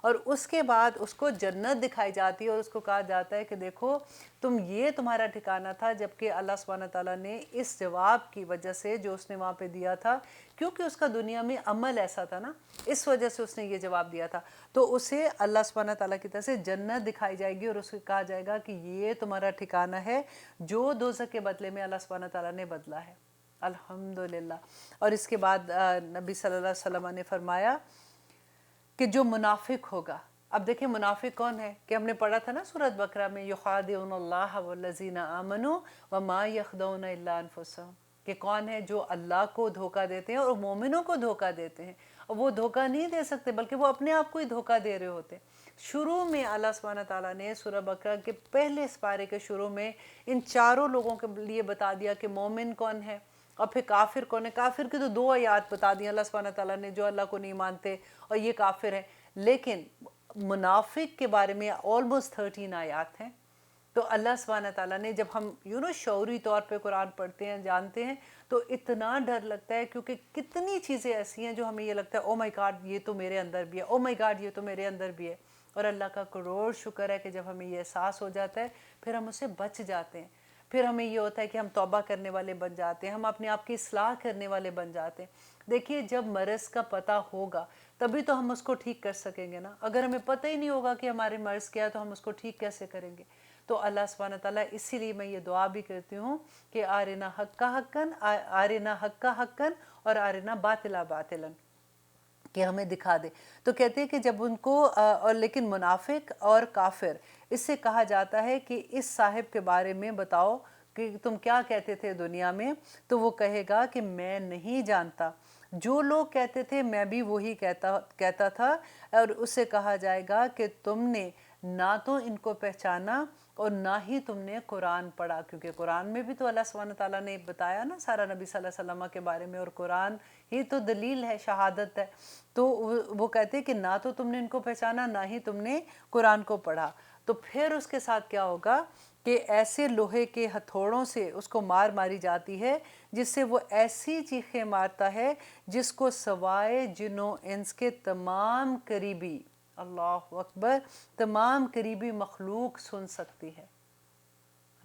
اور اس کے بعد اس کو جنت دکھائی جاتی ہے اور اس کو کہا جاتا ہے کہ دیکھو تم یہ تمہارا ٹھکانہ تھا، جبکہ اللہ سبحانہ تعالیٰ نے اس جواب کی وجہ سے جو اس نے وہاں پہ دیا تھا، کیونکہ اس کا دنیا میں عمل ایسا تھا نا، اس وجہ سے اس نے یہ جواب دیا تھا، تو اسے اللہ سبحانہ تعالیٰ کی طرف سے جنت دکھائی جائے گی اور اس کو کہا جائے گا کہ یہ تمہارا ٹھکانہ ہے جو دوزخ کے بدلے میں اللہ سبحانہ تعالیٰ نے بدلا ہے۔ الحمدللہ۔ اور اس کے بعد نبی صلی اللہ علیہ وسلم نے فرمایا کہ جو منافق ہوگا، اب دیکھیں منافق کون ہے، کہ ہم نے پڑھا تھا نا سورۃ بقرہ میں یخادعون اللہ والذین آمنوا وما یخدعون الا انفسهم، کہ کون ہے جو اللہ کو دھوکہ دیتے ہیں اور مومنوں کو دھوکہ دیتے ہیں، اور وہ دھوکہ نہیں دے سکتے بلکہ وہ اپنے آپ کو ہی دھوکہ دے رہے ہوتے ہیں۔ شروع میں اللہ سبحانہ تعالیٰ نے سورہ بقرہ کے پہلے سپارے کے شروع میں ان چاروں لوگوں کے لیے بتا دیا کہ مومن کون ہے اور پھر کافر کون ہے۔ کافر کی تو 2 آیات بتا دی اللہ سبحانہ تعالیٰ نے، جو اللہ کو نہیں مانتے اور یہ کافر ہیں، لیکن منافق کے بارے میں almost 13 آیات ہیں۔ تو اللہ سبحانہ تعالیٰ نے جب ہم شعوری طور پہ قرآن پڑھتے ہیں، جانتے ہیں، تو اتنا ڈر لگتا ہے، کیونکہ کتنی چیزیں ایسی ہیں جو ہمیں یہ لگتا ہے او مائی گاڈ یہ تو میرے اندر بھی ہے، او مائی گاڈ یہ تو میرے اندر بھی ہے، اور اللہ کا کروڑ شکر ہے کہ جب ہمیں یہ احساس ہو جاتا ہے پھر ہم اسے بچ جاتے ہیں، پھر ہمیں یہ ہوتا ہے کہ ہم توبہ کرنے والے بن جاتے ہیں، ہم اپنے آپ کی اصلاح کرنے والے بن جاتے ہیں۔ دیکھیے جب مرض کا پتہ ہوگا تبھی تو ہم اس کو ٹھیک کر سکیں گے نا، اگر ہمیں پتہ ہی نہیں ہوگا کہ ہمارے مرض کیا ہے تو ہم اس کو ٹھیک کیسے کریں گے؟ تو اللہ سبحانہ تعالیٰ اسی لیے میں یہ دعا بھی کرتی ہوں کہ آرنا حقا حقاً، آرنا حقا حقاً اور آرنا باطلا باطلاً، کہ ہمیں دکھا دے۔ تو کہتے ہیں کہ جب ان کو اور لیکن منافق اور کافر، اس سے کہا جاتا ہے کہ اس صاحب کے بارے میں بتاؤ کہ تم کیا کہتے تھے دنیا میں، تو وہ کہے گا کہ میں نہیں جانتا، جو لوگ کہتے تھے میں بھی وہی کہتا تھا، اور اس سے کہا جائے گا کہ تم نے نہ تو ان کو پہچانا اور نہ ہی تم نے قرآن پڑھا، کیونکہ قرآن میں بھی تو اللہ سبحانہ تعالیٰ نے بتایا نا سارا نبی صلی اللہ علیہ وسلم کے بارے میں، اور قرآن ہی تو دلیل ہے، شہادت ہے۔ تو وہ کہتے ہیں کہ نہ تو تم نے ان کو پہچانا نہ ہی تم نے قرآن کو پڑھا، تو پھر اس کے ساتھ کیا ہوگا کہ ایسے لوہے کے ہتھوڑوں سے اس کو ماری جاتی ہے جس سے وہ ایسی چیخیں مارتا ہے جس کو سوائے جن و انس کے تمام قریبی، اللہ اکبر، تمام قریبی مخلوق سن سکتی ہے۔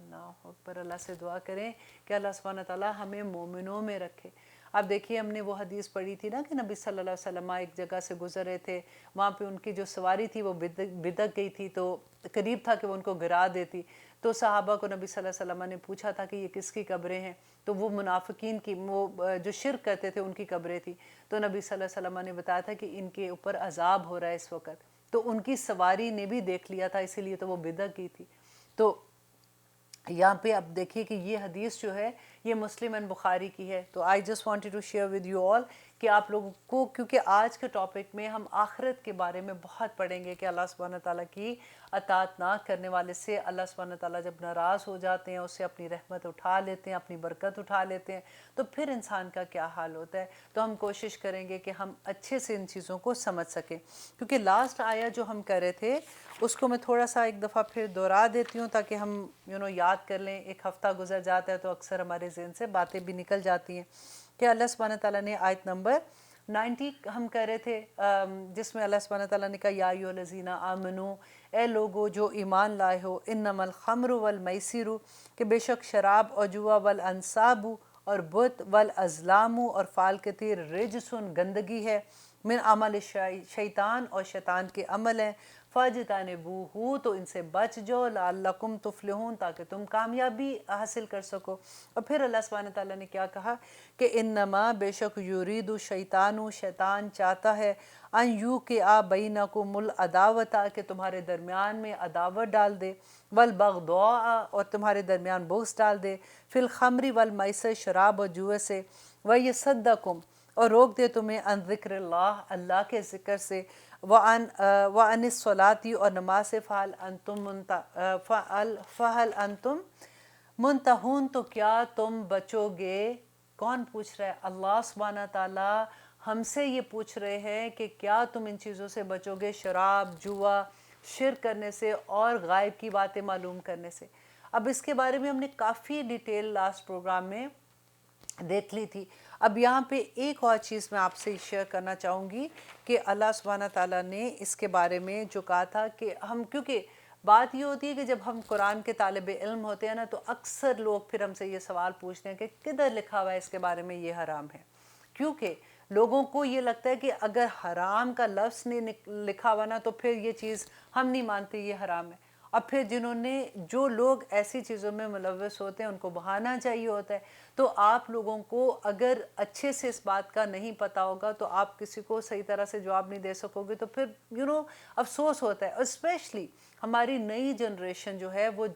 اللہ اکبر۔ اللہ سے دعا کریں کہ اللہ سبحانہ تعالیٰ ہمیں مومنوں میں رکھے۔ اب دیکھیے ہم نے وہ حدیث پڑھی تھی نا کہ نبی صلی اللہ علیہ وسلم ایک جگہ سے گزر رہے تھے، وہاں پہ ان کی جو سواری تھی وہ بدک گئی تھی، تو قریب تھا کہ وہ ان کو گرا دیتی، تو صحابہ کو نبی صلی اللہ علیہ وسلم نے پوچھا تھا کہ یہ کس کی قبریں ہیں، تو وہ منافقین کی، وہ جو شرک کرتے تھے ان کی قبریں تھی، تو نبی صلی اللہ علیہ وسلم نے بتایا تھا کہ ان کے اوپر عذاب ہو رہا ہے اس وقت، تو ان کی سواری نے بھی دیکھ لیا تھا، اسی لیے تو وہ بدک گئی تھی۔ تو یہاں پہ اب دیکھیے کہ یہ حدیث جو ہے یہ مسلم اینڈ بخاری کی ہے۔ تو I just wanted to share with you all کہ آپ لوگوں کو، کیونکہ آج کے ٹاپک میں ہم آخرت کے بارے میں بہت پڑھیں گے کہ اللہ سبحانہ تعالیٰ کی اطاعت نہ کرنے والے سے اللہ سبحانہ تعالیٰ جب ناراض ہو جاتے ہیں، اس سے اپنی رحمت اٹھا لیتے ہیں، اپنی برکت اٹھا لیتے ہیں، تو پھر انسان کا کیا حال ہوتا ہے۔ تو ہم کوشش کریں گے کہ ہم اچھے سے ان چیزوں کو سمجھ سکیں، کیونکہ لاسٹ آیا جو ہم کر رہے تھے اس کو میں تھوڑا سا ایک دفعہ پھر دہرا دیتی ہوں تاکہ ہم یاد کر لیں۔ ایک ہفتہ گزر جاتا ہے تو اکثر ہمارے ذہن سے باتیں بھی نکل جاتی ہیں کہ اللہ سبحانہ تعالیٰ نے آیت نمبر 90 ہم کہہ رہے تھے، جس میں اللہ سبحانہ تعالیٰ نے کہا یا ایھا الذین آمنو، اے لوگو جو ایمان لائے ہو، انما الخمر والمیسر، کہ بے شک شراب اور جوا، والانصاب اور بت، والازلام اور فال کثیر، رجسن گندگی ہے، من عمل شیطان اور شیطان کے عمل ہیں، فاجتنبوہ تو ان سے بچ جاؤ، لعلکم تفلحون تاکہ تم کامیابی حاصل کر سکو۔ اور پھر اللہ سبحانہ تعالیٰ نے کیا کہا کہ انما بے شک یرید شیطان، شیطان چاہتا ہے، ان یوقع بینکم العداوۃ کہ تمہارے درمیان میں عداوت ڈال دے، والبغضاء اور تمہارے درمیان بغض ڈال دے، فی الخمر والمیسر شراب اور جوئے سے، ویصدکم اور روک دے تمہیں عن ذکر اللہ، اللہ کے ذکر سے، وعن الصلاۃ اور نماز سے، فہل انتم منتہون تو کیا تم بچو گے؟ کون پوچھ رہا ہے؟ اللہ سبحانہ تعالیٰ ہم سے یہ پوچھ رہے ہیں کہ کیا تم ان چیزوں سے بچو گے، شراب، جوا، شرک کرنے سے اور غائب کی باتیں معلوم کرنے سے۔ اب اس کے بارے میں ہم نے کافی ڈیٹیل لاسٹ پروگرام میں دیکھ لی تھی۔ اب یہاں پہ ایک اور چیز میں آپ سے شیئر کرنا چاہوں گی کہ اللہ سبحانہ تعالیٰ نے اس کے بارے میں جو کہا تھا کہ ہم، کیونکہ بات یہ ہوتی ہے کہ جب ہم قرآن کے طالب علم ہوتے ہیں نا تو اکثر لوگ پھر ہم سے یہ سوال پوچھتے ہیں کہ کدھر لکھا ہوا ہے اس کے بارے میں یہ حرام ہے، کیونکہ لوگوں کو یہ لگتا ہے کہ اگر حرام کا لفظ نہیں لکھا ہوا نا تو پھر یہ چیز ہم نہیں مانتے یہ حرام ہے۔ اور پھر جو لوگ ایسی چیزوں میں ملوث ہوتے ہیں ان کو بہانا چاہیے ہوتا ہے۔ تو آپ لوگوں کو اگر اچھے سے اس بات کا نہیں پتہ ہوگا تو آپ کسی کو صحیح طرح سے جواب نہیں دے سکو گے، تو پھر افسوس ہوتا ہے۔ اسپیشلی ہماری نئی جنریشن جو ہے وہ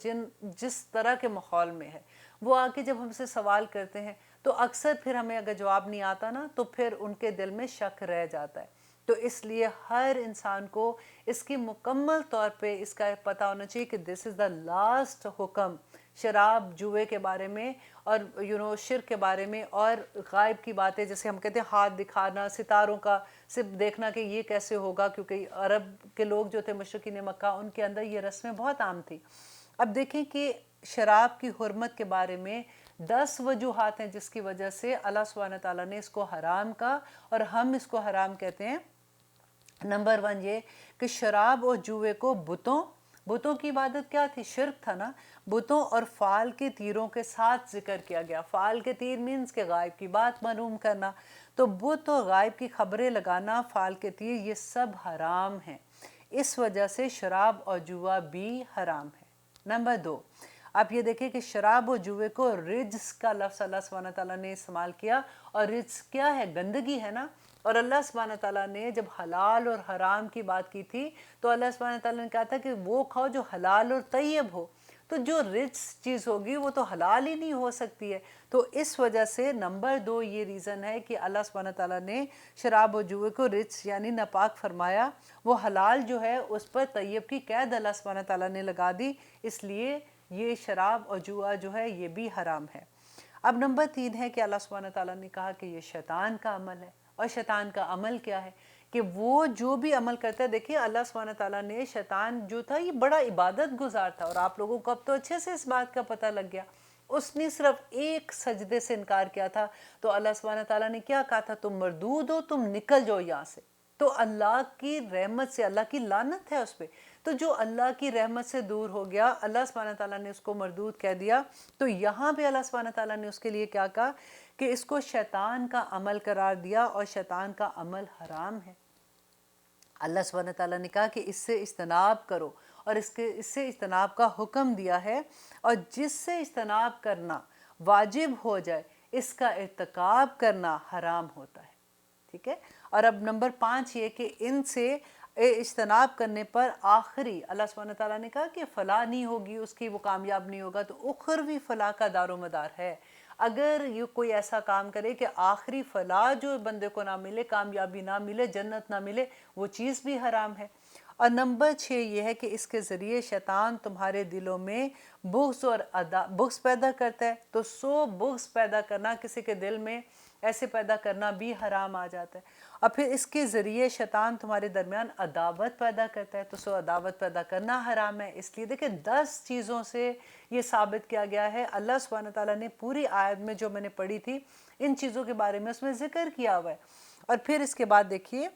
جس طرح کے ماحول میں ہے، وہ آ کے جب ہم سے سوال کرتے ہیں تو اکثر پھر ہمیں اگر جواب نہیں آتا نا تو پھر ان کے دل میں شک رہ جاتا ہے۔ تو اس لیے ہر انسان کو اس کی مکمل طور پہ اس کا پتہ ہونا چاہیے کہ دس از دا لاسٹ حکم شراب، جوئے کے بارے میں اور شرک کے بارے میں، اور غائب کی باتیں جیسے ہم کہتے ہیں ہاتھ دکھانا، ستاروں کا صرف دیکھنا کہ یہ کیسے ہوگا، کیونکہ عرب کے لوگ جو تھے مشرکین مکہ ان کے اندر یہ رسمیں بہت عام تھی۔ اب دیکھیں کہ شراب کی حرمت کے بارے میں 10 وجوہات ہیں جس کی وجہ سے اللہ سبحانہ تعالیٰ نے اس کو حرام کہا اور ہم اس کو حرام کہتے ہیں۔ نمبر 1 یہ کہ شراب اور جوئے کو بتوں کی عبادت کیا تھی؟ شرک تھا نا۔ بتوں اور فال کے تیروں کے ساتھ ذکر کیا گیا۔ فال کے تیر مینز کہ غائب کی بات معلوم کرنا، تو بت اور غائب کی خبریں لگانا، فال کے تیر، یہ سب حرام ہیں۔ اس وجہ سے شراب اور جوا بھی حرام ہے۔ نمبر 2، آپ یہ دیکھیں کہ شراب و جوے کو رجس کا لفظ اللہ سبحانہ تعالیٰ نے استعمال کیا، اور رجس کیا ہے؟ گندگی ہے نا۔ اور اللہ سبحانہ تعالیٰ نے جب حلال اور حرام کی بات کی تھی تو اللہ سبحانہ تعالیٰ نے کہا تھا کہ وہ کھاؤ جو حلال اور طیب ہو، تو جو رجس چیز ہوگی وہ تو حلال ہی نہیں ہو سکتی ہے۔ تو اس وجہ سے نمبر 2 یہ ریزن ہے کہ اللہ سبحانہ تعالیٰ نے شراب و جوے کو رجس یعنی ناپاک فرمایا۔ وہ حلال جو ہے اس پر طیب کی قید اللہ سبحانہ تعالیٰ نے لگا دی، اس لیے یہ شراب اور جوا جو ہے یہ بھی حرام ہے۔ اب نمبر 3 ہے کہ اللہ سبحانہ تعالیٰ نے کہا کہ یہ شیطان کا عمل ہے۔ اور شیطان کا عمل کیا ہے؟ کہ وہ جو بھی عمل کرتا ہے، دیکھیے اللہ سبحانہ تعالیٰ نے شیطان جو تھا یہ بڑا عبادت گزار تھا، اور آپ لوگوں کو اب تو اچھے سے اس بات کا پتہ لگ گیا۔ اس نے صرف ایک سجدے سے انکار کیا تھا تو اللہ سبحانہ تعالیٰ نے کیا کہا تھا؟ تم مردود ہو، تم نکل جاؤ یہاں سے۔ تو اللہ کی رحمت سے، اللہ کی لعنت ہے اس پہ، تو جو اللہ کی رحمت سے دور ہو گیا، اللہ سبحانہ تعالیٰ نے اس کو مردود کہہ دیا۔ تو یہاں پہ اللہ سبحانہ تعالیٰ نے اس کے لیے کیا کہا کہ اس کو شیطان کا عمل قرار دیا، اور شیطان کا عمل حرام ہے۔ اللہ سبحانہ تعالیٰ نے کہا کہ اس سے اجتناب کرو، اور اس سے اجتناب کا حکم دیا ہے، اور جس سے اجتناب کرنا واجب ہو جائے اس کا ارتکاب کرنا حرام ہوتا ہے۔ ٹھیک ہے؟ اور اب نمبر 5 یہ کہ ان سے اجتناب کرنے پر آخری اللہ سبحانہ تعالیٰ نے کہا کہ فلاح نہیں ہوگی اس کی، وہ کامیاب نہیں ہوگا، تو اخروی فلاح کا دار و مدار ہے۔ اگر یہ کوئی ایسا کام کرے کہ آخری فلاح جو بندے کو نہ ملے، کامیابی نہ ملے، جنت نہ ملے، وہ چیز بھی حرام ہے۔ اور نمبر 6 یہ ہے کہ اس کے ذریعے شیطان تمہارے دلوں میں بغض پیدا کرتا ہے، تو بغض پیدا کرنا، کسی کے دل میں ایسے پیدا کرنا بھی حرام آ جاتا ہے۔ اور پھر اس کے ذریعے شیطان تمہارے درمیان عداوت پیدا کرتا ہے، تو عداوت پیدا کرنا حرام ہے۔ اس لیے دیکھیں 10 چیزوں سے یہ ثابت کیا گیا ہے۔ اللہ سبحانہ تعالیٰ نے پوری آیت میں جو میں نے پڑھی تھی ان چیزوں کے بارے میں اس میں ذکر کیا ہوا ہے۔ اور پھر اس کے بعد دیکھیے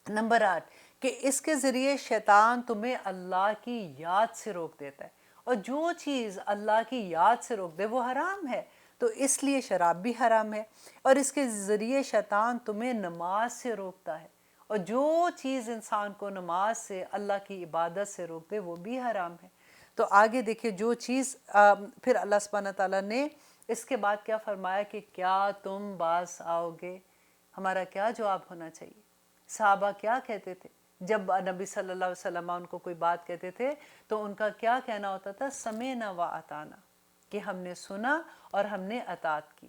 نمبر 8 کہ اس کے ذریعے شیطان تمہیں اللہ کی یاد سے روک دیتا ہے، اور جو چیز اللہ کی یاد سے روک دے وہ حرام ہے، تو اس لیے شراب بھی حرام ہے۔ اور اس کے ذریعے شیطان تمہیں نماز سے روکتا ہے، اور جو چیز انسان کو نماز سے، اللہ کی عبادت سے روک دے وہ بھی حرام ہے۔ تو آگے دیکھیے جو چیز پھر اللہ سبحانہ تعالیٰ نے اس کے بعد کیا فرمایا کہ کیا تم باز آؤ گے؟ ہمارا کیا جواب ہونا چاہیے؟ صحابہ کیا کہتے تھے جب نبی صلی اللہ علیہ وسلم ان کو کوئی بات کہتے تھے تو ان کا کیا کہنا ہوتا تھا؟ سمعنا و اطعنا، کہ ہم نے سنا اور ہم نے اطاعت کی۔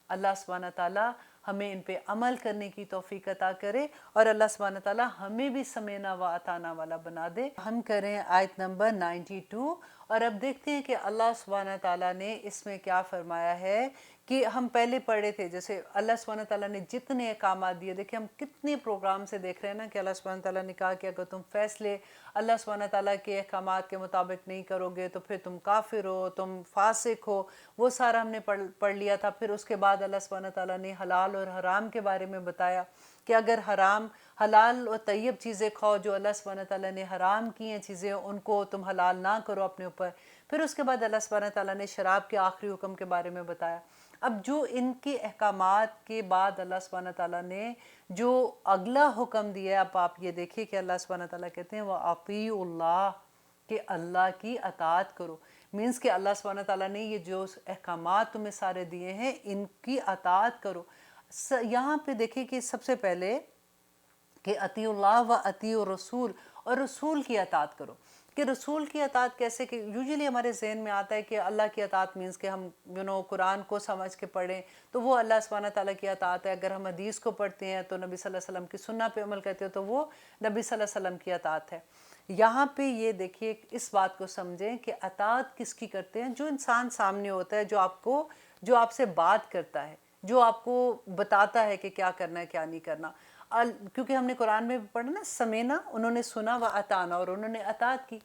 اللہ سبحانہ تعالیٰ ہمیں ان پہ عمل کرنے کی توفیق عطا کرے، اور اللہ سبحانہ تعالیٰ ہمیں بھی سمعنا و اطعنا والا بنا دے۔ ہم کریں آیت نمبر 92 اور اب دیکھتے ہیں کہ اللہ سبحانہ تعالیٰ نے اس میں کیا فرمایا ہے کہ ہم پہلے پڑھے تھے، جیسے اللہ سبحانہ تعالیٰ نے جتنے احکامات دیے، دیکھیں ہم کتنے پروگرام سے دیکھ رہے ہیں نا کہ اللہ سبحانہ تعالیٰ نے کہا کہ اگر تم فیصلے اللہ سبحانہ تعالیٰ کے احکامات کے مطابق نہیں کرو گے تو پھر تم کافر ہو، تم فاسق ہو، وہ سارا ہم نے پڑھ لیا تھا۔ پھر اس کے بعد اللہ سبحانہ تعالیٰ نے حلال اور حرام کے بارے میں بتایا کہ اگر حلال اور طیب چیزیں کھاؤ، جو اللہ سبحانہ تعالیٰ نے حرام کی ہیں چیزیں ان کو تم حلال نہ کرو اپنے اوپر۔ پھر اس کے بعد اللہ سبحانہ تعالیٰ نے شراب کے آخری حکم کے بارے میں بتایا۔ اب جو ان کے احکامات کے بعد اللہ سبحانہ تعالیٰ نے جو اگلا حکم دیا ہے، اب آپ یہ دیکھیے کہ اللہ سبحانہ تعالیٰ کہتے ہیں وَأَطِیعُوا اللَّهَ، کہ اللہ کی اطاعت کرو۔ مینس کہ اللہ سبحانہ تعالیٰ نے یہ جو احکامات تمہیں سارے دیے ہیں ان کی اطاعت کرو۔ یہاں پہ دیکھیے کہ سب سے پہلے کہ اطیعوا اللہ و اطیعوا الرسول، اور رسول کی اطاعت کرو۔ کہ رسول کی اطاعت کیسے، کہ یوزلی ہمارے ذہن میں آتا ہے کہ اللہ کی اطاعت مینس کہ ہم قرآن کو سمجھ کے پڑھیں تو وہ اللہ سبحانہ تعالیٰ کی اطاعت ہے، اگر ہم حدیث کو پڑھتے ہیں تو نبی صلی اللہ علیہ وسلم کی سنت پہ عمل کرتے ہیں تو وہ نبی صلی اللہ علیہ وسلم کی اطاعت ہے۔ یہاں پہ یہ دیکھیے اس بات کو سمجھیں کہ اطاعت کس کی کرتے ہیں؟ جو انسان سامنے ہوتا ہے، جو آپ سے بات کرتا ہے، جو آپ کو بتاتا ہے کہ کیا کرنا ہے کیا نہیں کرنا۔ کیونکہ ہم نے قرآن میں پڑھا نا سمینا، انہوں نے سنا و اطاعنا، اور انہوں نے اطاعت کی۔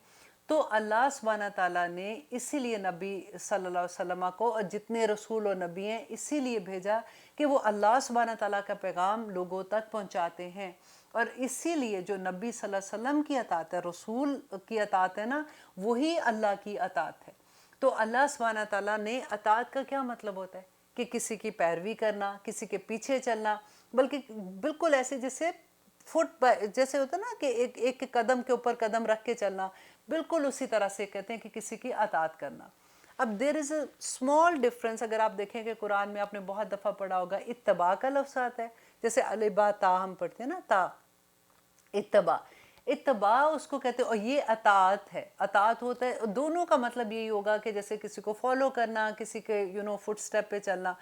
تو اللہ سبحانہ تعالیٰ نے اسی لیے نبی صلی اللہ علیہ وسلم کو اور جتنے رسول و نبی ہیں اسی لیے بھیجا کہ وہ اللہ سبحانہ تعالیٰ کا پیغام لوگوں تک پہنچاتے ہیں۔ اور اسی لیے جو نبی صلی اللہ علیہ وسلم کی اطاعت ہے، رسول کی اطاعت ہے نا، وہی اللہ کی اطاعت ہے۔ تو اللہ سبحانہ تعالیٰ نے اطاعت کا کیا مطلب ہوتا ہے؟ کہ کسی کی پیروی کرنا، کسی کے پیچھے چلنا، بلکہ بالکل ایسے جیسے ہوتا ہے نا کہ ایک قدم کے اوپر قدم رکھ کے چلنا، بالکل اسی طرح سے کہتے ہیں کہ کسی کی اطاعت کرنا۔ اب دیر از اے اسمال ڈفرینس، اگر آپ دیکھیں کہ قرآن میں آپ نے بہت دفعہ پڑھا ہوگا اتباع کا لفظ آتا ہے، جیسے الف با تا ہم پڑھتے ہیں نا، تا اتباع اس کو کہتے ہیں، اور یہ اطاعت ہے۔ اطاعت ہوتا ہے، دونوں کا مطلب یہی ہوگا کہ جیسے کسی کو فالو کرنا، کسی کے فٹ سٹیپ پہ چلنا۔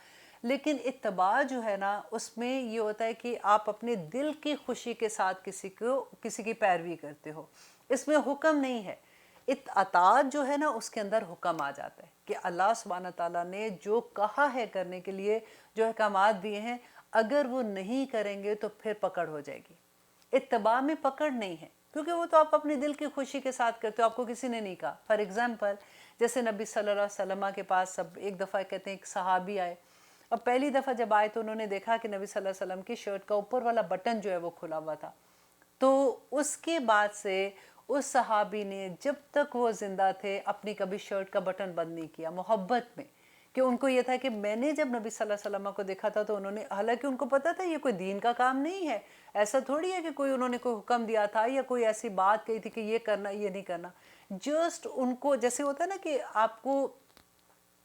لیکن اتباع جو ہے نا اس میں یہ ہوتا ہے کہ آپ اپنے دل کی خوشی کے ساتھ کسی کی پیروی کرتے ہو، اس میں حکم نہیں ہے۔ اطاعت جو ہے نا اس کے اندر حکم آ جاتا ہے کہ اللہ سبحانہ تعالیٰ نے جو کہا ہے کرنے کے لیے، جو احکامات دیے ہیں، اگر وہ نہیں کریں گے تو پھر پکڑ ہو جائے گی۔ اتباع میں پکڑ نہیں ہے، کیونکہ وہ تو آپ اپنے دل کی خوشی کے ساتھ کرتے ہو، آپ کو کسی نے نہیں کہا۔ فار ایگزامپل جیسے نبی صلی اللہ علیہ وسلم کے پاس ایک دفعہ کہتے ہیں ایک صحابی آئے، اور پہلی دفعہ جب آئے تو انہوں نے دیکھا کہ نبی صلی اللہ علیہ وسلم کی شرٹ کا اوپر والا بٹن جو ہے وہ کھلا ہوا تھا۔ تو اس کے بعد سے اس صحابی نے جب تک وہ زندہ تھے اپنی کبھی شرٹ کا بٹن بند نہیں کیا، محبت میں، کہ ان کو یہ تھا کہ میں نے جب نبی صلی اللہ علیہ وسلم کو دیکھا تھا تو انہوں نے، حالانکہ ان کو پتا تھا یہ کوئی دین کا کام نہیں ہے، ایسا تھوڑی ہے کہ انہوں نے کوئی حکم دیا تھا یا کوئی ایسی بات کہی تھی کہ یہ کرنا یہ نہیں کرنا، جسٹ ان کو جیسے ہوتا ہے نا کہ آپ کو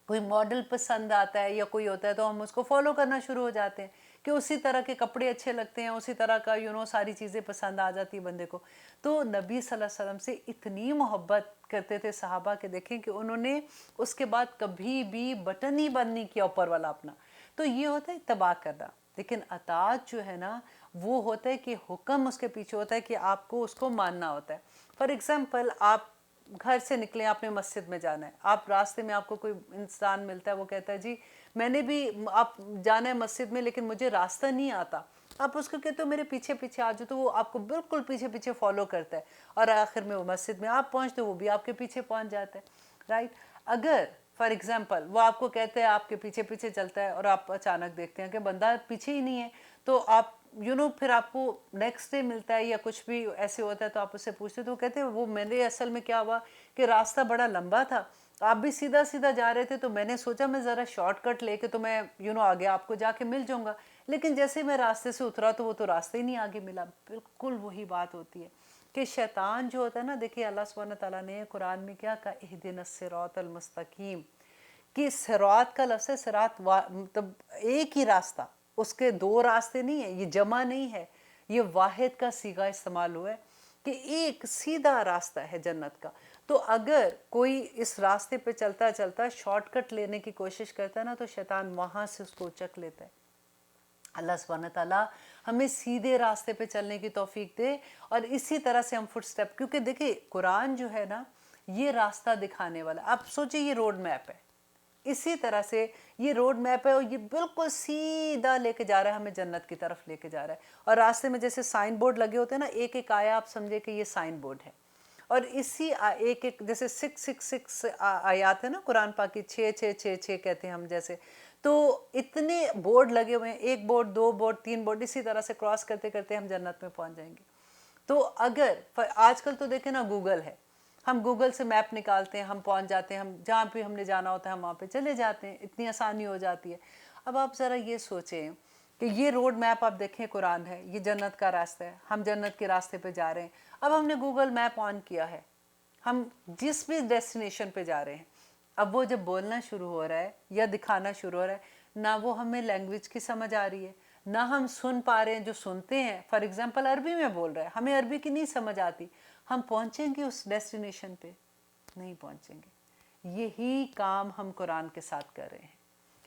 کوئی ماڈل پسند آتا ہے یا کوئی ہوتا ہے تو ہم اس کو فالو کرنا شروع ہو جاتے ہیں کہ اسی طرح کے کپڑے اچھے لگتے ہیں، اسی طرح کا ساری چیزیں پسند آ جاتی بندے کو۔ تو نبی صلی اللہ علیہ وسلم سے اتنی محبت کرتے تھے صحابہ کہ دیکھیں کہ انہوں نے اس کے بعد کبھی بھی بٹن ہی بند نہیں کیا اوپر والا اپنا۔ تو یہ ہوتا ہے اتباع کرنا۔ لیکن اطاعت جو ہے نا وہ ہوتا ہے کہ حکم اس کے پیچھے ہوتا ہے کہ آپ کو اس کو ماننا ہوتا ہے۔ فار ایگزامپل آپ گھر سے نکلیں، آپ نے مسجد میں جانا ہے، آپ راستے میں آپ کو کوئی انسان ملتا ہے، وہ کہتا ہے جی میں نے بھی آپ جانا ہے مسجد میں لیکن مجھے راستہ نہیں آتا، آپ اس کو کہتے ہو میرے پیچھے پیچھے آ جاؤ، تو وہ آپ کو بالکل پیچھے پیچھے فالو کرتا ہے، اور آخر میں وہ مسجد میں آپ پہنچتے وہ بھی آپ کے پیچھے پہنچ جاتا ہے، رائٹ۔ اگر فار ایگزامپل وہ آپ کو کہتے ہیں آپ کے پیچھے پیچھے چلتا ہے اور آپ اچانک دیکھتے ہیں کہ بندہ پیچھے ہی نہیں ہے، تو آپ پھر آپ کو نیکسٹ ڈے ملتا ہے یا کچھ بھی ایسے ہوتا ہے تو آپ اس سے پوچھتے تو وہ کہتے ہیں وہ میرے اصل میں کیا ہوا کہ راستہ بڑا لمبا تھا، آپ بھی سیدھا سیدھا جا رہے تھے تو میں نے سوچا میں ذرا شارٹ کٹ لے کے تو میں آگے آپ کو جا کے مل جاؤں گا، لیکن جیسے میں راستے سے اترا تو وہ تو راستہ ہی نہیں آگے ملا۔ بالکل وہی بات ہوتی ہے کہ شیطان جو ہوتا ہے نا، دیکھیے اللہ سبحانہ تعالیٰ نے قرآن میں کیا کہا، اہدنا الصراط المستقیم، کہ صراط کا لفظ ہے، صراط مطلب ایک ہی راستہ، اس کے دو راستے نہیں ہیں، یہ جمع نہیں ہے، یہ واحد کا صیغہ استعمال ہوا ہے کہ ایک سیدھا راستہ ہے جنت کا۔ تو اگر کوئی اس راستے پہ چلتا چلتا شارٹ کٹ لینے کی کوشش کرتا ہے نا تو شیطان وہاں سے اس کو چک لیتا ہے۔ اللہ سبحانہ تعالیٰ ہمیں سیدھے راستے پہ چلنے کی توفیق دے، اور اسی طرح سے ہم فٹ سٹیپ، کیونکہ دیکھیں قرآن جو ہے نا یہ راستہ دکھانے والا. آپ سوچیں یہ روڈ میپ ہے, اسی طرح سے یہ روڈ میپ ہے اور یہ بالکل سیدھا لے کے جا رہا ہے ہمیں جنت کی طرف لے کے جا رہا ہے. اور راستے میں جیسے سائن بورڈ لگے ہوتے ہیں نا, ایک ایک آیا آپ سمجھے کہ یہ سائن بورڈ ہے, اور اسی ایک ایک جیسے 666 آیات ہے نا قرآن پاک کی, 6 کہتے ہیں ہم جیسے, تو اتنے بورڈ لگے ہوئے ہیں, ایک بورڈ, دو بورڈ, تین بورڈ, اسی طرح سے کراس کرتے کرتے ہم جنت میں پہنچ جائیں گے. تو اگر آج کل تو دیکھیں نا گوگل ہے, ہم گوگل سے میپ نکالتے ہیں, ہم پہنچ جاتے ہیں, ہم جہاں پہ ہم نے جانا ہوتا ہے ہم وہاں پہ چلے جاتے ہیں, اتنی آسانی ہو جاتی ہے. اب آپ ذرا یہ سوچیں کہ یہ روڈ میپ آپ دیکھیں قرآن ہے, یہ جنت کا راستہ ہے, ہم جنت کے راستے پہ جا رہے ہیں. اب ہم نے گوگل میپ آن کیا ہے, ہم جس بھی ڈیسٹینیشن پہ جا رہے ہیں, اب وہ جب بولنا شروع ہو رہا ہے یا دکھانا شروع ہو رہا ہے, نہ وہ ہمیں لینگویج کی سمجھ آ رہی ہے, نہ ہم سن پا رہے ہیں. جو سنتے ہیں فار ایگزامپل عربی میں بول رہا ہے, ہمیں عربی کی نہیں سمجھ آتی, ہم پہنچیں گے اس ڈیسٹینیشن پہ؟ نہیں پہنچیں گے. یہی کام ہم قرآن کے ساتھ کر رہے ہیں.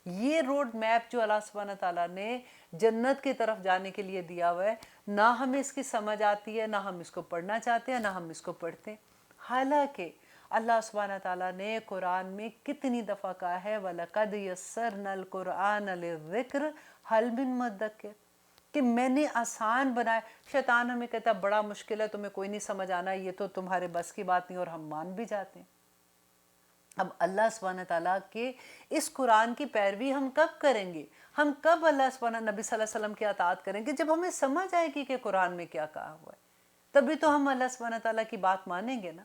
یہ روڈ میپ جو اللہ سبحانہ تعالیٰ نے جنت کی طرف جانے کے لیے دیا ہوا ہے, نہ ہمیں اس کی سمجھ آتی ہے, نہ ہم اس کو پڑھنا چاہتے ہیں, نہ ہم اس کو پڑھتے ہیں. حالانکہ اللہ سبحانہ تعالیٰ نے قرآن میں کتنی دفعہ کہا ہے وَلَقَدْ يَسَّرْنَا الْقُرْآنَ لِلذِّكْرِ هَلْ مِن مُدَّكِرٍ, کہ میں نے آسان بنایا. شیطان ہمیں کہتا ہے بڑا مشکل ہے, تمہیں کوئی نہیں سمجھ آنا, یہ تو تمہارے بس کی بات نہیں, اور ہم مان بھی جاتے ہیں. اب اللہ سبحانہ تعالیٰ کے اس قرآن کی پیروی ہم کب کریں گے؟ ہم کب اللہ سبحانہ نبی صلی اللہ علیہ وسلم کی اطاعت کریں گے؟ جب ہمیں سمجھ آئے گی کہ قرآن میں کیا کہا ہوا ہے, تبھی تو ہم اللہ سبحانہ تعالیٰ کی بات مانیں گے نا.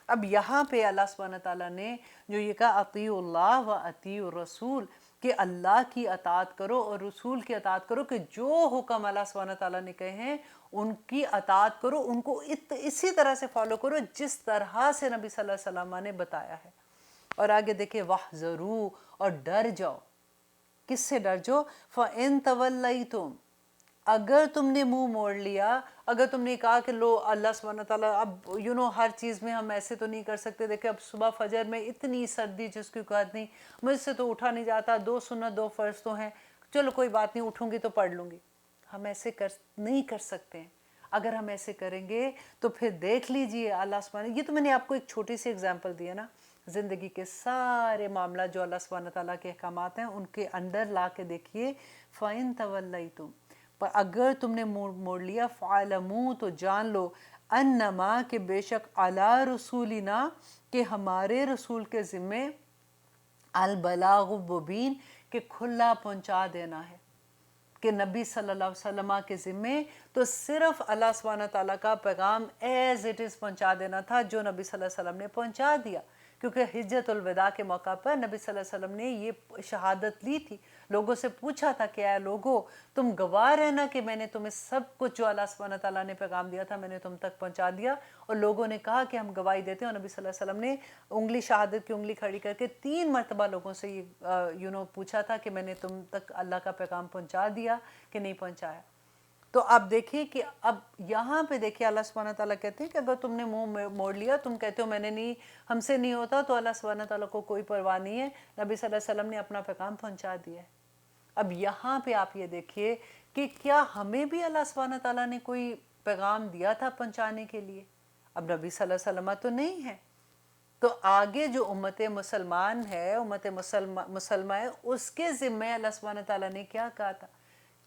اب یہاں پہ اللہ سبحانہ تعالیٰ نے جو یہ کہا اطیعوا اللہ و اطیعوا الرسول, کہ اللہ کی اطاعت کرو اور رسول کی اطاعت کرو, کہ جو حکم اللہ سبحانہ تعالیٰ نے کہے ہیں ان کی اطاعت کرو, ان کو اسی طرح سے فالو کرو جس طرح سے نبی صلی اللہ علیہ وسلم نے بتایا ہے. اور آگے دیکھیں وَاحْذَرُوا, اور ڈر جاؤ. کس سے ڈر جاؤ؟ فَإِن تَوَلَّيْتُمْ, اگر تم نے منہ موڑ لیا, اگر تم نے کہا کہ لو اللہ سبحانہ تعالیٰ اب ہر چیز میں ہم ایسے تو نہیں کر سکتے, دیکھیں اب صبح فجر میں اتنی سردی جس کی کوئی حد نہیں, مجھ سے تو اٹھا نہیں جاتا, 2 سنت 2 فرض تو ہیں, چلو کوئی بات نہیں اٹھوں گی تو پڑھ لوں گی. ہم ایسے نہیں کر سکتے ہیں. اگر ہم ایسے کریں گے تو پھر دیکھ لیجئے اللہ سبحانہ, یہ تو میں نے آپ کو ایک چھوٹی سی اگزامپل دی ہے نا, زندگی کے سارے معاملات جو اللہ سبحانہ تعالیٰ کے احکامات ہیں ان کے اندر لا کے دیکھیے. فَإِن تَوَلَّيْتُمْ, پر اگر تم نے موڑ لیا, فَعَلَمُوا, تو جان لو, انما, کہ بے شک, عَلَىٰ رسولنا, کہ ہمارے رسول کے ذمے, البلاغ المبین, کہ کھلا پہنچا دینا ہے. کہ نبی صلی اللہ علیہ وسلم کے ذمے تو صرف اللہ سبحانہ تعالیٰ کا پیغام ایز اٹ از پہنچا دینا تھا, جو نبی صلی اللہ علیہ وسلم نے پہنچا دیا. کیونکہ حجت الوداع کے موقع پر نبی صلی اللہ علیہ وسلم نے یہ شہادت لی تھی, لوگوں سے پوچھا تھا کہ اے لوگو تم گواہ رہنا کہ میں نے تمہیں سب کچھ جو اللہ سبحانہ تعالیٰ نے پیغام دیا تھا میں نے تم تک پہنچا دیا. اور لوگوں نے کہا کہ ہم گواہی دیتے ہیں, اور نبی صلی اللہ علیہ وسلم نے انگلی, شہادت کی انگلی کھڑی کر کے 3 مرتبہ لوگوں سے یہ پوچھا تھا کہ میں نے تم تک اللہ کا پیغام پہنچا دیا کہ نہیں پہنچایا. تو آپ دیکھیے کہ اب یہاں پہ دیکھیے اللہ سبحانہ تعالیٰ کہتے ہیں کہ اگر تم نے منہ موڑ لیا, تم کہتے ہو میں نے نہیں, ہم سے نہیں ہوتا, تو اللہ سبحانہ تعالیٰ کو کوئی پرواہ نہیں ہے, نبی صلی اللہ علیہ وسلم نے اپنا پیغام پہنچا دیا ہے. اب یہاں پہ آپ یہ دیکھیے کہ کیا ہمیں بھی اللہ سبحانہ تعالیٰ نے کوئی پیغام دیا تھا پہنچانے کے لیے؟ اب نبی صلی اللہ علیہ وسلم تو نہیں ہے, تو آگے جو امت مسلمان ہے, امت مسلمہ ہے, اس کے ذمہ اللہ سبحانہ تعالیٰ نے کیا کہا تھا.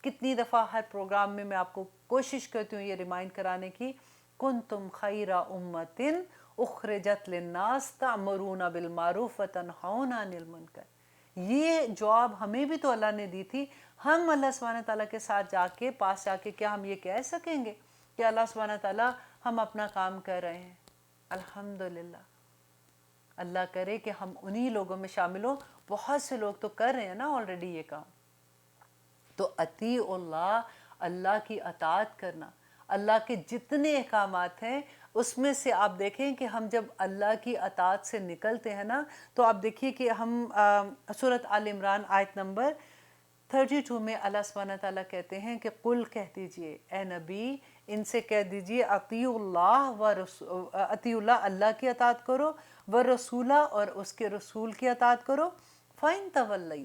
کتنی دفعہ ہر پروگرام میں آپ کو کوشش کرتی ہوں یہ ریمائنڈ کرانے کی, کنتم خیر امت اخرجت للناس تأمرون بالمعروف وتنہون عن المنکر. یہ جواب ہمیں بھی تو اللہ نے دی تھی. ہم اللہ سبحانہ تعالیٰ کے ساتھ پاس جا کے کیا ہم یہ کہہ سکیں گے کہ اللہ سبحانہ تعالیٰ ہم اپنا کام کر رہے ہیں؟ الحمدللہ, اللہ کرے کہ ہم انہی لوگوں میں شامل ہوں. بہت سے لوگ تو کر رہے ہیں نا آلریڈی یہ کام. تو اطیع اللہ, اللہ کی اطاعت کرنا, اللہ کے جتنے احکامات ہیں اس میں سے آپ دیکھیں کہ ہم جب اللہ کی اطاعت سے نکلتے ہیں نا, تو آپ دیکھیے کہ ہم سورۃ آل عمران آیت نمبر 32 میں اللہ سبحانہ تعالیٰ کہتے ہیں کہ قل, کہہ دیجئے اے نبی, ان سے کہہ دیجئے اطیعوا اللہ, اللہ کی اطاعت کرو, ورسولہ, اور اس کے رسول کی اطاعت کرو. فَإِن تَوَلَّيْ,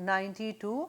92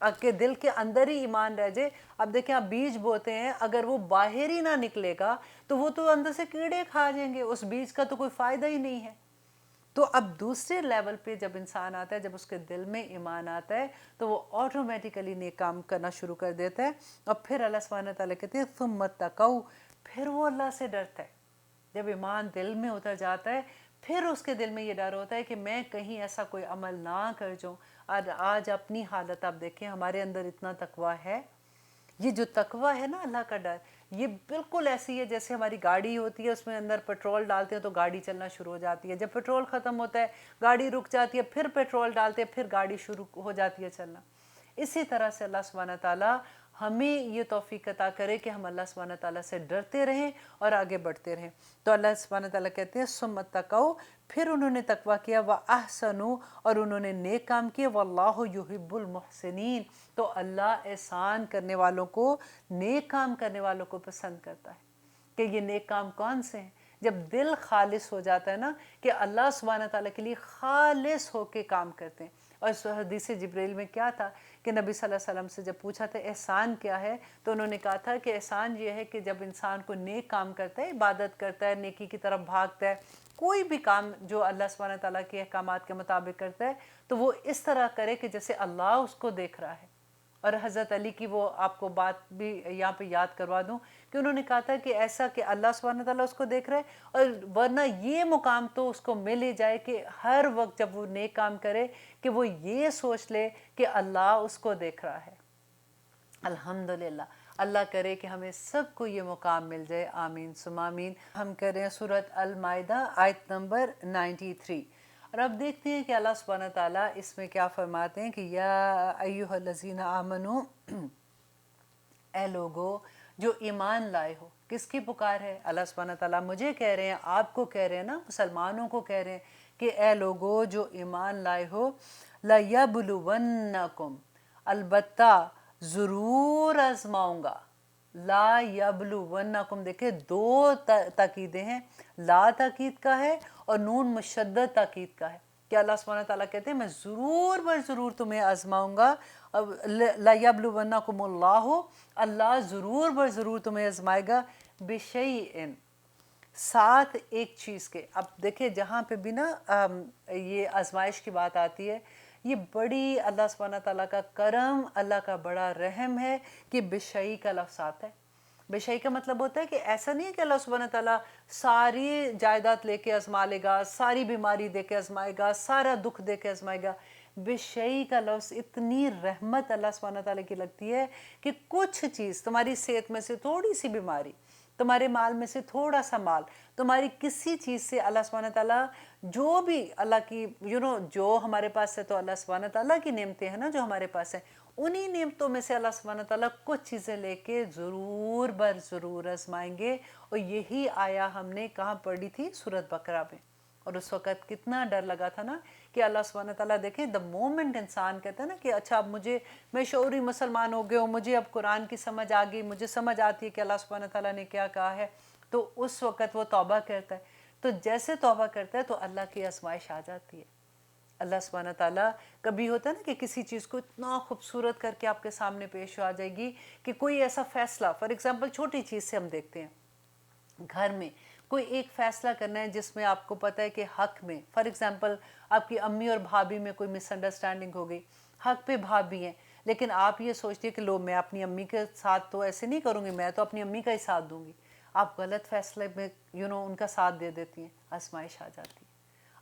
کہ دل کے اندر ہی ایمان رہ جائے. اب دیکھیں آپ بیج بوتے ہیں, اگر وہ باہر ہی نہ نکلے گا تو وہ تو اندر سے کیڑے کھا جائیں گے, اس بیج کا تو کوئی فائدہ ہی نہیں ہے. تو اب دوسرے لیول پہ جب انسان آتا ہے, جب اس کے دل میں ایمان آتا ہے تو وہ آٹومیٹیکلی نیک کام کرنا شروع کر دیتا ہے. اور پھر اللہ سبحانہ تعالیٰ کہتے ہیں ثم اتقوا, پھر وہ اللہ سے ڈرتا ہے. جب ایمان دل میں اتر جاتا ہے پھر اس کے دل میں یہ ڈر ہوتا ہے کہ میں کہیں ایسا کوئی عمل نہ کر جاؤں. اور آج اپنی حالت آپ دیکھیں, ہمارے اندر اتنا تقویٰ ہے. یہ جو تقویٰ ہے نا, اللہ کا ڈر, یہ بالکل ایسی ہے جیسے ہماری گاڑی ہوتی ہے, اس میں اندر پیٹرول ڈالتے ہیں تو گاڑی چلنا شروع ہو جاتی ہے. جب پیٹرول ختم ہوتا ہے گاڑی رک جاتی ہے, پھر پیٹرول ڈالتے ہیں, پھر گاڑی شروع ہو جاتی ہے چلنا. اسی طرح سے اللہ سبحانہ تعالیٰ ہمیں یہ توفیق عطا کرے کہ ہم اللہ سبحانہ تعالیٰ سے ڈرتے رہیں اور آگے بڑھتے رہیں. تو اللہ سبحانہ تعالیٰ کہتے ہیں ثم اتقوا, پھر انہوں نے تقویٰ کیا, وَأَحْسَنُوا, اور انہوں نے نیک کام کیے, وَاللَّهُ يُحِبُّ الْمُحْسِنِينَ, تو اللہ احسان کرنے والوں کو, نیک کام کرنے والوں کو پسند کرتا ہے. کہ یہ نیک کام کون سے ہیں؟ جب دل خالص ہو جاتا ہے نا, کہ اللہ سبحانہ تعالیٰ کے لیے خالص ہو کے کام کرتے ہیں. اور اس حدیث جبریل میں کیا تھا کہ نبی صلی اللہ علیہ وسلم سے جب پوچھا تھا احسان کیا ہے, تو انہوں نے کہا تھا کہ احسان یہ ہے کہ جب انسان کو نیک کام کرتا ہے, عبادت کرتا ہے, نیکی کی طرف بھاگتا ہے, کوئی بھی کام جو اللہ سبحانہ تعالیٰ کے احکامات کے مطابق کرتا ہے, تو وہ اس طرح کرے کہ جیسے اللہ اس کو دیکھ رہا ہے. اور حضرت علی کی وہ آپ کو بات بھی یہاں پہ یاد کروا دوں کہ انہوں نے کہا تھا کہ ایسا کہ اللہ سبحانہ تعالیٰ اس کو دیکھ رہے, اور ورنہ یہ مقام تو اس کو مل ہی جائے کہ ہر وقت جب وہ نیک کام کرے کہ وہ یہ سوچ لے کہ اللہ اس کو دیکھ رہا ہے. الحمدللہ, اللہ کرے کہ ہمیں سب کو یہ مقام مل جائے, آمین ثم آمین. ہم کریں سورۃ المائدہ آیت نمبر 93. اور اب دیکھتے ہیں کہ اللہ سبحانہ تعالیٰ اس میں کیا فرماتے ہیں کہ یا ایھا الذین آمنو, اے لوگو جو ایمان لائے ہو. کس کی پکار ہے؟ اللہ سبحانہ تعالیٰ مجھے کہہ رہے ہیں, آپ کو کہہ رہے ہیں نا, مسلمانوں کو کہہ رہے ہیں کہ اے لوگو جو ایمان لائے ہو, لَيَبْلُوَنَّكُمْ, البتہ ضرور آزماؤں گا. لا یبلونکم, دیکھیں دو تاکیدیں ہیں, لا تاکید کا ہے اور نون مشدد تاکید کا ہے, کہ اللہ سبحانہ تعالیٰ کہتے ہیں میں ضرور بر ضرور تمہیں آزماؤں گا. لا یبلونکم اللہ, اللہ ضرور بر ضرور تمہیں آزمائے گا, بشیء, ساتھ ایک چیز کے. اب دیکھیں جہاں پہ بھی نا یہ آزمائش کی بات آتی ہے, یہ بڑی اللہ سبحانہ تعالیٰ کا کرم, اللہ کا بڑا رحم ہے کہ بشیء کا لفظ آتا ہے. بشیء کا مطلب ہوتا ہے کہ ایسا نہیں ہے کہ اللہ سبحانہ تعالیٰ ساری جائیداد لے کے آزما لے گا, ساری بیماری دے کے آزمائے گا, سارا دکھ دے کے آزمائے گا. بشیء کا لفظ اتنی رحمت اللہ سبحانہ تعالیٰ کی لگتی ہے کہ کچھ چیز, تمہاری صحت میں سے تھوڑی سی بیماری, تمہارے مال میں سے تھوڑا سا مال, تمہاری کسی چیز سے اللہ سبحانہ تعالیٰ جو بھی اللہ کی جو ہمارے پاس ہے, تو اللہ سبحانہ تعالیٰ کی نعمتیں ہیں نا جو ہمارے پاس ہیں, انہی نعمتوں میں سے اللہ سبحانہ تعالیٰ کچھ چیزیں لے کے ضرور بر ضرور آزمائیں گے. اور یہی آیا ہم نے کہاں پڑھی تھی؟ سورۃ بقرہ میں. اور اس وقت کتنا ڈر لگا تھا نا کہ اللہ سبحانہ تعالیٰ دیکھیں, دا مومنٹ انسان کہتا ہے نا کہ اچھا اب میں شعوری مسلمان ہو گیا ہوں, مجھے اب قرآن کی سمجھ آ گئی, مجھے سمجھ آتی ہے کہ اللہ سبحانہ تعالیٰ نے کیا کہا ہے, تو اس وقت وہ توبہ کرتا ہے. تو جیسے توبہ کرتا ہے تو اللہ کی آزمائش آ جاتی ہے. اللہ سبحانہ تعالیٰ, کبھی ہوتا ہے نا کہ کسی چیز کو اتنا خوبصورت کر کے آپ کے سامنے پیش آ جائے گی کہ کوئی ایسا فیصلہ, فار ایگزامپل چھوٹی چیز سے ہم دیکھتے ہیں, گھر میں کوئی ایک فیصلہ کرنا ہے جس میں آپ کو پتہ ہے کہ حق میں, فار ایگزامپل آپ کی امی اور بھابھی میں کوئی مس انڈرسٹینڈنگ ہو گئی, حق پہ بھابھی ہیں, لیکن آپ یہ سوچتے ہیں کہ لو میں اپنی امی کے ساتھ تو ایسے نہیں کروں گی, میں تو اپنی امی کا ہی ساتھ دوں گی. آپ غلط فیصلے میں ان کا ساتھ دے دیتی ہیں, آزمائش آ جاتی ہے.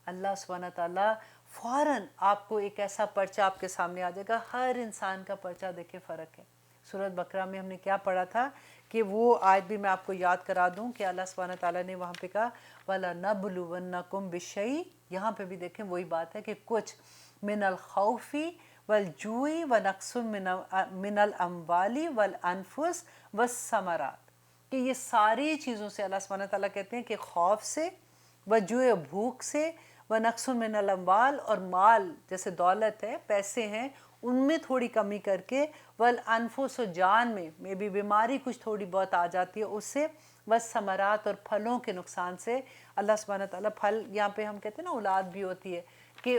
اللہ سبحانہ تعالیٰ فوراً آپ کو ایک ایسا پرچہ آپ کے سامنے آ جائے گا. ہر انسان کا پرچہ دیکھے فرق ہے. سورۃ بقرہ میں ہم نے کیا پڑھا تھا کہ وہ آیت بھی میں آپ کو یاد کرا دوں کہ اللہ سبحانہ تعالیٰ نے وہاں پہ کہا وَلَنَبْلُوَنَّكُمْ بِالشَّيْءِ, یہاں پہ بھی دیکھیں وہی بات ہے کہ کچھ من الخوف والجوع ونقص من الاموال والانفس والثمرات, کہ یہ ساری چیزوں سے اللہ سبحانہ تعالیٰ کہتے ہیں کہ خوف سے, وجوع بھوک سے, ونقص من الاموال, اور مال جیسے دولت ہے, پیسے ہیں, ان میں تھوڑی کمی کر کے, والانفس, و جان میں بھی بیماری کچھ تھوڑی بہت آ جاتی ہے اس سے, والثمرات, اور پھلوں کے نقصان سے. اللہ سبحانہ تعالیٰ پھل, یہاں پہ ہم کہتے ہیں نا اولاد بھی ہوتی ہے, کہ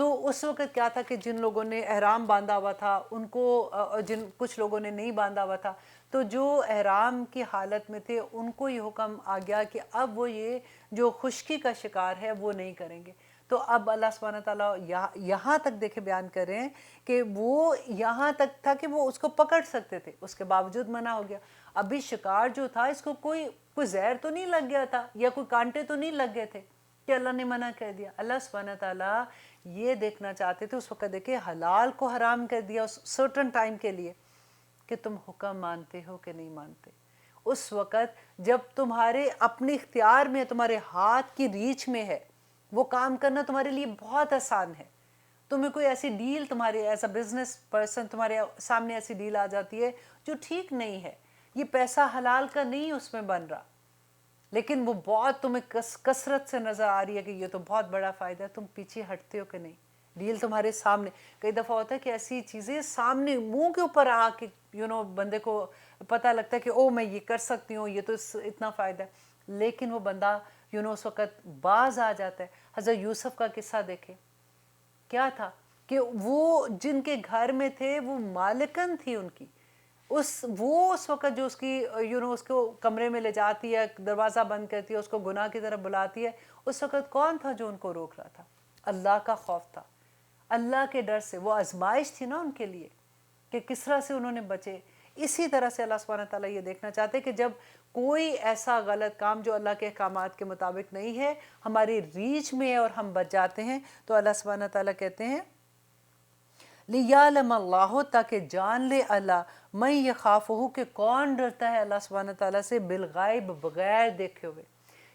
تو اس وقت کیا تھا کہ جن لوگوں نے احرام باندھا ہوا تھا ان کو کچھ لوگوں نے نہیں باندھا ہوا تھا، تو جو احرام کی حالت میں تھے ان کو یہ حکم آ گیا کہ اب وہ یہ جو خشکی کا شکار ہے وہ نہیں کریں گے۔ تو اب اللہ سبحانہ تعالیٰ یہاں تک دیکھے بیان کر رہے ہیں کہ وہ یہاں تک تھا کہ وہ اس کو پکڑ سکتے تھے، اس کے باوجود منع ہو گیا۔ ابھی شکار جو تھا اس کو کوئی زہر تو نہیں لگ گیا تھا یا کوئی کانٹے تو نہیں لگ گئے تھے کہ اللہ نے منع کر دیا۔ اللہ سبحانہ تعالیٰ یہ دیکھنا چاہتے تھے، اس وقت دیکھے حلال کو حرام کر دیا اس سرٹن ٹائم کے لیے کہ تم حکم مانتے ہو کہ نہیں مانتے۔ اس وقت جب تمہارے اپنے اختیار میں، تمہارے ہاتھ کی ریچ میں ہے، وہ کام کرنا تمہارے لیے بہت آسان ہے۔ تمہیں کوئی ایسی ڈیل، تمہارے ایز اے بزنس پرسن تمہارے سامنے ایسی ڈیل آ جاتی ہے جو ٹھیک نہیں ہے، یہ پیسہ حلال کا نہیں اس میں بن رہا، لیکن وہ بہت تمہیں کثرت سے نظر آ رہی ہے کہ یہ تو بہت بڑا فائدہ ہے، تم پیچھے ہٹتے ہو کہ نہیں؟ ڈیل تمہارے سامنے، کئی دفعہ ہوتا ہے کہ ایسی چیزیں سامنے منہ کے اوپر آ کے بندے کو پتہ لگتا ہے کہ او میں یہ کر سکتی ہوں، یہ تو اتنا فائدہ ہے، لیکن وہ بندہ اس وقت باز آ جاتا ہے۔ حضرت یوسف کا قصہ دیکھے، کیا تھا کہ وہ جن کے گھر میں تھے وہ مالکن تھی ان کی، وہ اس وقت جو اس کی اس کو کمرے میں لے جاتی ہے، دروازہ بند کرتی ہے، اس کو گناہ کی طرف بلاتی ہے، اس وقت کون تھا جو ان کو روک رہا تھا؟ اللہ کا خوف تھا، اللہ کے ڈر سے، وہ آزمائش تھی نا ان کے لیے کہ کس طرح سے انہوں نے بچے۔ اسی طرح سے اللہ سبحانہ تعالیٰ یہ دیکھنا چاہتے ہیں کہ جب کوئی ایسا غلط کام جو اللہ کے احکامات کے مطابق نہیں ہے ہماری ریچ میں ہے اور ہم بچ جاتے ہیں، تو اللہ سبحانہ تعالیٰ کہتے ہیں لِيَعْلَمَ اللَّهُ، تاکہ جان لے اللہ مَن يَخَافُهُ، کہ کون ڈرتا ہے اللہ سبحانہ تعالیٰ سے، بالغیب، بغیر دیکھے ہوئے۔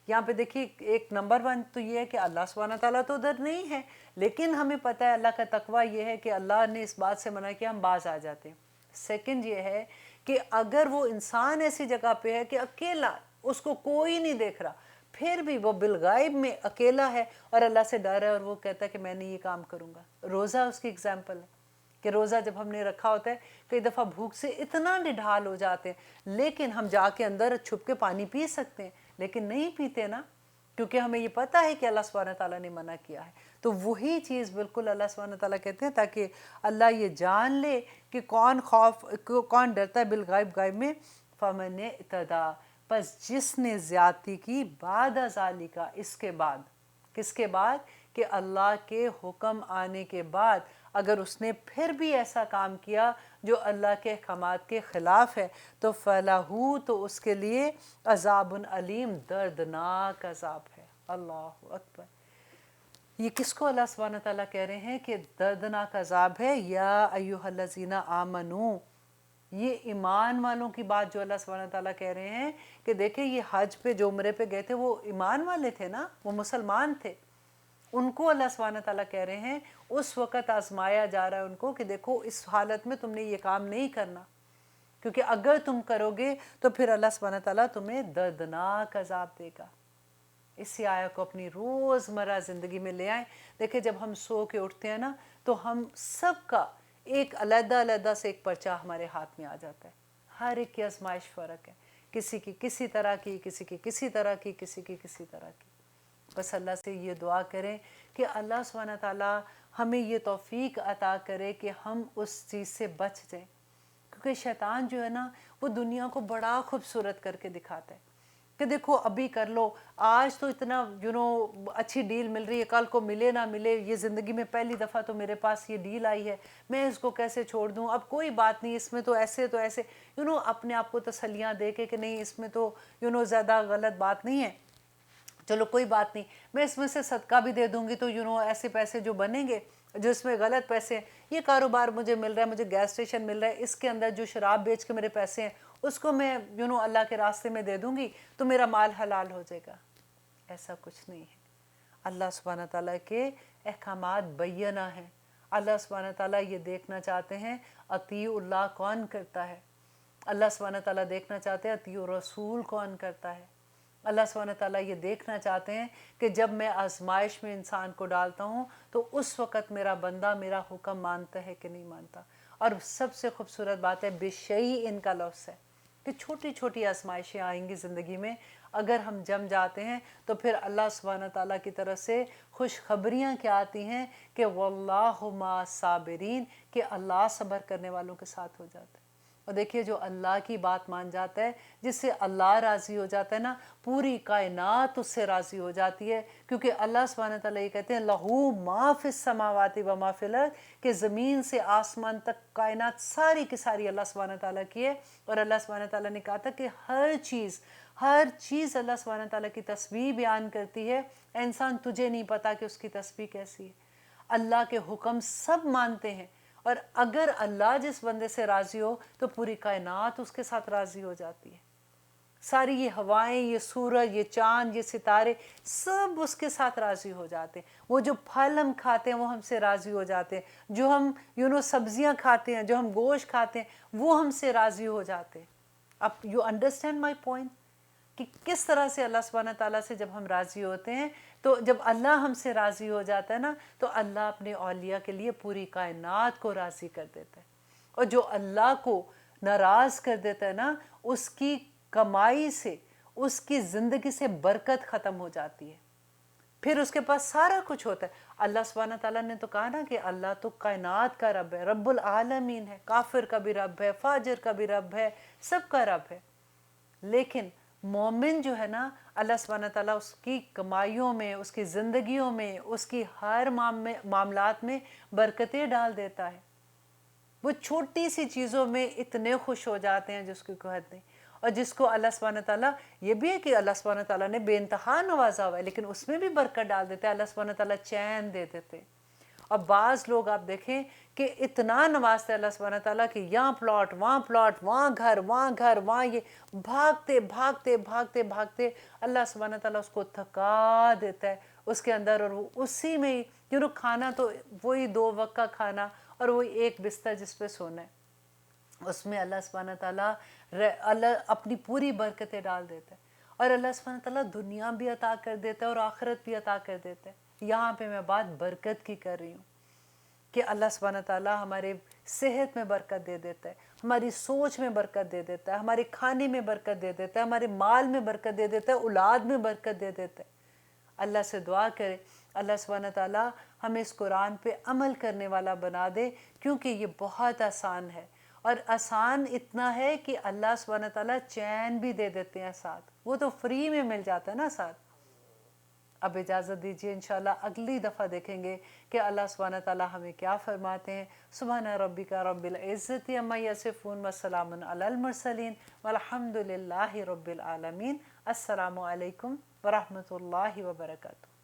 یہاں پہ دیکھیے ایک نمبر 1 تو یہ ہے کہ اللہ سبحانہ تعالیٰ تو ادھر نہیں ہے، لیکن ہمیں پتہ ہے اللہ کا تقویٰ یہ ہے کہ اللہ نے اس بات سے منع کیا، ہم باز آ جاتے ہیں۔ سیکنڈ یہ ہے کہ اگر وہ انسان ایسی جگہ پہ ہے کہ اکیلا، اس کو کوئی نہیں دیکھ رہا، پھر بھی وہ بالغیب میں اکیلا ہے اور اللہ سے ڈر ہے اور وہ کہتا ہے کہ میں نے یہ کام کروں گا۔ روزہ اس کی اگزامپل ہے کہ روزہ جب ہم نے رکھا ہوتا ہے، کئی دفعہ بھوک سے اتنا نڈھال ہو جاتے ہیں، لیکن ہم جا کے اندر چھپ کے پانی پی سکتے ہیں، لیکن نہیں پیتے نا، کیونکہ ہمیں یہ پتہ ہے کہ اللہ سبحانہ تعالیٰ نے منع کیا ہے۔ تو وہی چیز بالکل اللہ سبحانہ تعالیٰ کہتے ہیں تاکہ اللہ یہ جان لے کہ کون ڈرتا ہے بالغیب، غیب میں۔ فَمَنِ اعْتَدَىٰ، پس جس نے زیادتی کی، بعد ذالک، اس کے بعد، کس کے بعد؟ کہ اللہ کے حکم آنے کے بعد اگر اس نے پھر بھی ایسا کام کیا جو اللہ کے احکامات کے خلاف ہے، تو فَلَهُ، تو اس کے لیے عذاب علیم، دردناک عذاب ہے۔ اللہ اکبر! یہ کس کو اللہ سبحانہ تعالیٰ کہہ رہے ہیں کہ دردناک عذاب ہے؟ یا ایھا الذین آمنو، یہ ایمان والوں کی بات جو اللہ سبحانہ تعالیٰ کہہ رہے ہیں کہ دیکھیں یہ حج پہ جو عمرے پہ گئے تھے وہ ایمان والے تھے نا، وہ مسلمان تھے، ان کو اللہ سبحانہ تعالیٰ کہہ رہے ہیں اس وقت آزمایا جا رہا ہے ان کو کہ دیکھو اس حالت میں تم نے یہ کام نہیں کرنا، کیونکہ اگر تم کرو گے تو پھر اللہ سبحانہ تعالیٰ تمہیں دردناک عذاب دے گا۔ اسی آیت کو اپنی روزمرہ زندگی میں لے آئیں۔ دیکھیں جب ہم سو کے اٹھتے ہیں نا تو ہم سب کا ایک علیحدہ علیحدہ سے ایک پرچہ ہمارے ہاتھ میں آ جاتا ہے، ہر ایک کی آزمائش فرق ہے، کسی کی کسی طرح کی، کسی کی کسی طرح کی، کسی کی کسی طرح کی۔ بس اللہ سے یہ دعا کریں کہ اللہ سبحانہ تعالیٰ ہمیں یہ توفیق عطا کرے کہ ہم اس چیز سے بچ جائیں، کیونکہ شیطان جو ہے نا وہ دنیا کو بڑا خوبصورت کر کے دکھاتا ہے کہ دیکھو ابھی کر لو، آج تو اتنا اچھی ڈیل مل رہی ہے، کل کو ملے نہ ملے، یہ زندگی میں پہلی دفعہ تو میرے پاس یہ ڈیل آئی ہے، میں اس کو کیسے چھوڑ دوں، اب کوئی بات نہیں، اس میں تو ایسے اپنے آپ کو تسلیاں دے کے کہ نہیں اس میں تو زیادہ غلط بات نہیں ہے، چلو کوئی بات نہیں، میں اس میں سے صدقہ بھی دے دوں گی تو ایسے پیسے جو بنیں گے جو اس میں غلط پیسے ہیں، یہ کاروبار مجھے مل رہا ہے، مجھے گیس اسٹیشن مل رہا ہے، اس کے اندر جو شراب بیچ کے میرے پیسے ہیں اس کو میں اللہ کے راستے میں دے دوں گی تو میرا مال حلال ہو جائے گا۔ ایسا کچھ نہیں ہے۔ اللہ سبحانہ تعالیٰ کے احکامات بینہ ہیں۔ اللہ سبحانہ تعالیٰ یہ دیکھنا چاہتے ہیں اطیع اللہ کون کرتا ہے، اللہ سبحانہ تعالیٰ دیکھنا چاہتے ہیں اطیع رسول کون کرتا ہے، اللہ سبحانہ تعالیٰ یہ دیکھنا چاہتے ہیں کہ جب میں آزمائش میں انسان کو ڈالتا ہوں تو اس وقت میرا بندہ میرا حکم مانتا ہے کہ نہیں مانتا۔ اور سب سے خوبصورت بات ہے بِشَیْءٍ کا لفظ ہے کہ چھوٹی چھوٹی آزمائشیں آئیں گی زندگی میں، اگر ہم جم جاتے ہیں تو پھر اللہ سبحانہ تعالیٰ کی طرف سے خوشخبریاں کیا آتی ہیں کہ واللہ مع الصابرین، کہ اللہ صبر کرنے والوں کے ساتھ ہو جاتا ہے۔ اور دیکھیے جو اللہ کی بات مان جاتا ہے، جس سے اللہ راضی ہو جاتا ہے نا، پوری کائنات اس سے راضی ہو جاتی ہے، کیونکہ اللہ سبحانہ تعالیٰ یہ کہتے ہیں لہو ما فی السماوات و ما فی الارض، کہ زمین سے آسمان تک کائنات ساری کی ساری اللہ سبحانہ تعالیٰ کی ہے۔ اور اللہ سبحانہ تعالیٰ نے کہا تھا کہ ہر چیز اللہ سبحانہ تعالیٰ کی تسبیح بیان کرتی ہے، انسان تجھے نہیں پتا کہ اس کی تسبیح کیسی ہے۔ اللہ کے حکم سب مانتے ہیں، اور اگر اللہ جس بندے سے راضی ہو تو پوری کائنات اس کے ساتھ راضی ہو جاتی ہے۔ ساری یہ ہوائیں، یہ سورج، یہ چاند، یہ ستارے سب اس کے ساتھ راضی ہو جاتے ہیں۔ وہ جو پھل ہم کھاتے ہیں وہ ہم سے راضی ہو جاتے ہیں، جو ہم سبزیاں کھاتے ہیں، جو ہم گوشت کھاتے ہیں وہ ہم سے راضی ہو جاتے ہیں۔ اب یو انڈرسٹینڈ مائی پوائنٹ کہ کس طرح سے اللہ سبحانہ تعالیٰ سے جب ہم راضی ہوتے ہیں، تو جب اللہ ہم سے راضی ہو جاتا ہے نا، تو اللہ اپنے اولیاء کے لیے پوری کائنات کو راضی کر دیتا ہے۔ اور جو اللہ کو ناراض کر دیتا ہے نا، اس کی کمائی سے، اس کی زندگی سے برکت ختم ہو جاتی ہے۔ پھر اس کے پاس سارا کچھ ہوتا ہے۔ اللہ سبحانہ تعالیٰ نے تو کہا نا کہ اللہ تو کائنات کا رب ہے، رب العالمین ہے، کافر کا بھی رب ہے، فاجر کا بھی رب ہے، سب کا رب ہے۔ لیکن مومن جو ہے نا، اللہ سبحانہ تعالیٰ اس کی کمائیوں میں، اس کی زندگیوں میں، اس کی ہر معاملات میں برکتیں ڈال دیتا ہے۔ وہ چھوٹی سی چیزوں میں اتنے خوش ہو جاتے ہیں جس کی کوئی حد نہیں۔ اور جس کو اللہ سبحانہ تعالیٰ، یہ بھی ہے کہ اللہ سبحانہ تعالیٰ نے بے انتہا نوازا ہوا ہے، لیکن اس میں بھی برکت ڈال دیتے ہیں، اللہ سبحانہ تعالیٰ چین دے دیتے ہیں۔ اور بعض لوگ آپ دیکھیں کہ اتنا نوازتے ہیں اللہ سبحانہ تعالیٰ کہ یہاں پلاٹ، وہاں گھر، وہاں یہ بھاگتے بھاگتے بھاگتے بھاگتے اللہ سبحانہ تعالیٰ اس کو تھکا دیتا ہے اس کے اندر، اور وہ اسی میں کھانا تو وہی 2 وقت کا کھانا اور وہی ایک بستر جس پہ سونا ہے، اس میں اللہ سبحانہ تعالیٰ اپنی پوری برکتیں ڈال دیتا ہے۔ اور اللہ سبحانہ تعالیٰ دنیا بھی عطا کر دیتا ہے اور آخرت بھی عطا کر دیتا ہے۔ یہاں پہ میں بات برکت کی کر رہی ہوں کہ اللہ سبحانہ تعالیٰ ہمارے صحت میں برکت دے دیتا ہے، ہماری سوچ میں برکت دے دیتا ہے، ہمارے کھانے میں برکت دے دیتا ہے، ہمارے مال میں برکت دے دیتا ہے، اولاد میں برکت دے دیتا ہے۔ اللہ سے دعا کرے اللہ سبحانہ تعالیٰ ہمیں اس قرآن پہ عمل کرنے والا بنا دے، کیونکہ یہ بہت آسان ہے، اور آسان اتنا ہے کہ اللہ سبحانہ تعالیٰ چین بھی دے دیتے ہیں ساتھ، وہ تو فری میں مل جاتا ہے نا ساتھ۔ اب اجازت دیجیے، انشاءاللہ اگلی دفعہ دیکھیں گے کہ اللہ سبحانہ تعالیٰ ہمیں کیا فرماتے ہیں۔ سبحان ربک رب العزت عما یصفون وسلام علی المرسلین والحمد للہ رب العالمین۔ السلام علیکم ورحمۃ اللہ وبرکاتہ۔